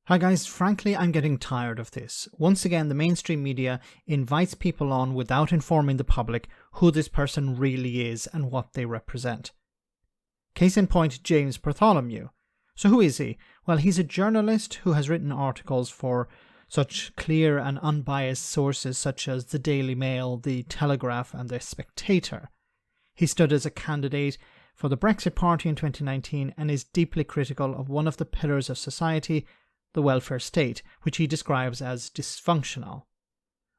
Hi guys, frankly I'm getting tired of this. Once again, the mainstream media invites people on without informing the public who this person really is and what they represent. Case in point, James Bartholomew. So who is he? Well, he's a journalist who has written articles for such clear and unbiased sources such as the Daily Mail, the Telegraph and the Spectator. He stood as a candidate for the Brexit Party in 2019 and is deeply critical of one of the pillars of society, the welfare state, which he describes as dysfunctional.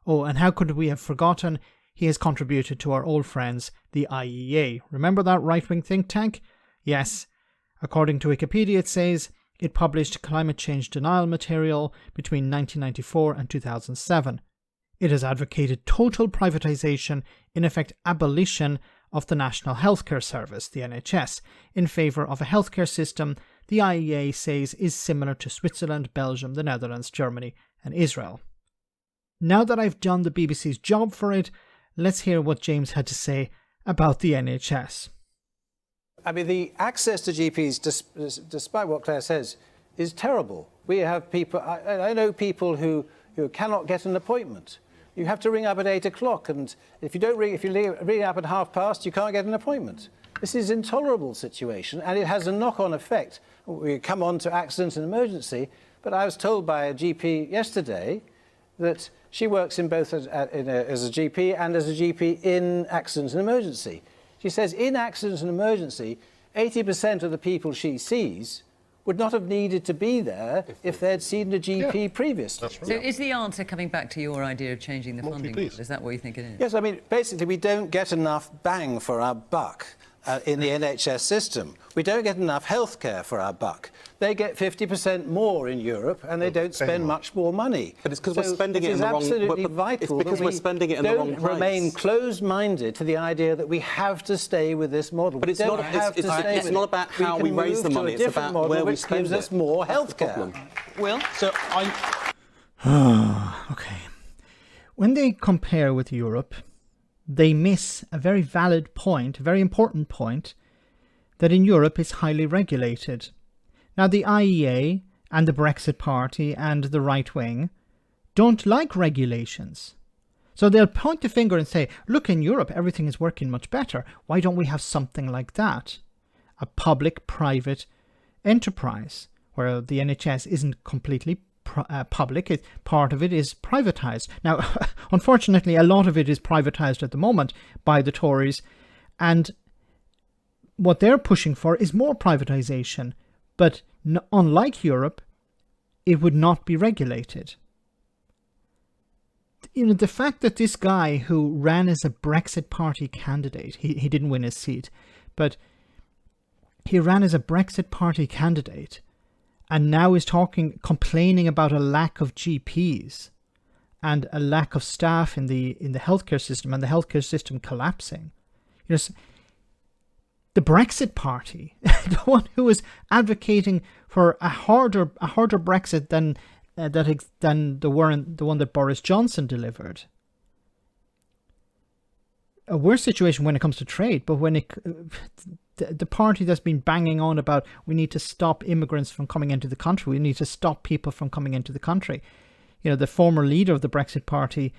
Oh, and how could we have forgotten he has contributed to our old friends, the IEA. Remember that right-wing think tank? Yes. According to Wikipedia, it says it published climate change denial material between 1994 and 2007. It has advocated total privatization, in effect abolition, of the National Healthcare Service, the NHS, in favour of a healthcare system the IEA says is similar to Switzerland, Belgium, the Netherlands, Germany and Israel. Now that I've done the BBC's job for it, let's hear what James had to say about the NHS. I mean, the access to GPs, despite what Claire says, is terrible. We have people, I know people who cannot get an appointment. You have to ring up at 8 o'clock, and if you ring up at 5:30, you can't get an appointment. This is an intolerable situation, and it has a knock-on effect. We come on to accident and emergency, but I was told by a GP yesterday that she works in both as a GP and as a GP in accident and emergency. She says in accident and emergency, 80% of the people she sees would not have needed to be there if they'd seen a GP previously. Right. So is the answer coming back to your idea of changing the funding model? Is that what you think it is? Yes, I mean, basically we don't get enough bang for our buck in the NHS system. We don't get enough healthcare for our buck. They get 50% more in Europe, and they don't spend much more money. But it's because we're spending it in the wrong... It's absolutely vital it's because we're spending it in the wrong place. Don't remain closed-minded to the idea that we have to stay with this model. But it's not about how we raise the money, it's about where we spend it. Which gives us more healthcare. Will? So Okay. When they compare with Europe, they miss a very valid point, a very important point, that in Europe it's highly regulated. Now the IEA and the Brexit Party and the right wing don't like regulations. So they'll point the finger and say, look, in Europe everything is working much better. Why don't we have something like that? A public-private enterprise where the NHS isn't completely public, part of it is privatized. Now, unfortunately, a lot of it is privatized at the moment by the Tories, and what they're pushing for is more privatization, but unlike Europe, it would not be regulated. You know, the fact that this guy who ran as a Brexit Party candidate, he didn't win his seat, but he ran as a Brexit Party candidate, and now is complaining about a lack of GPs and a lack of staff in the healthcare system and the healthcare system collapsing. You know, the Brexit Party, the one who is advocating for a harder Brexit than the one that Boris Johnson delivered. A worse situation when it comes to trade, but when the party that's been banging on about we need to stop immigrants from coming into the country, we need to stop people from coming into the country. You know, the former leader of the Brexit Party,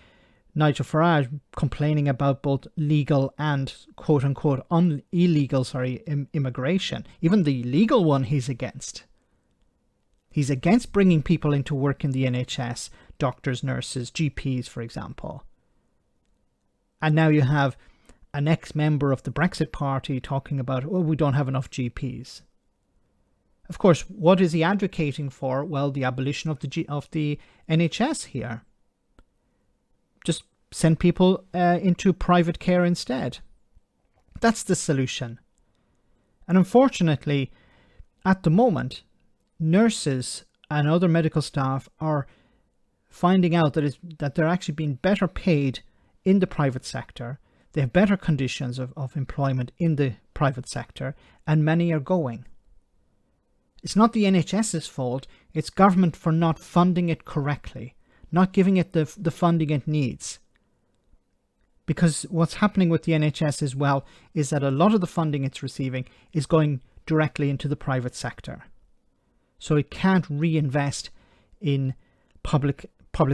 Nigel Farage, complaining about both legal and quote-unquote illegal immigration. Even the legal one he's against. He's against bringing people into work in the NHS, doctors, nurses, GPs, for example. And now you have an ex-member of the Brexit Party talking about, oh, we don't have enough GPs. Of course, what is he advocating for? Well, the abolition of the NHS here. Just send people into private care instead. That's the solution. And unfortunately, at the moment, nurses and other medical staff are finding out that they're actually being better paid in the private sector. They have better conditions of employment in the private sector, and many are going. It's not the NHS's fault, it's government for not funding it correctly, not giving it the funding it needs. Because what's happening with the NHS as well is that a lot of the funding it's receiving is going directly into the private sector. So it can't reinvest in public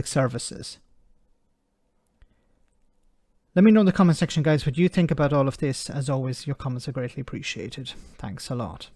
services. Let me know in the comment section, guys, what you think about all of this. As always, your comments are greatly appreciated. Thanks a lot.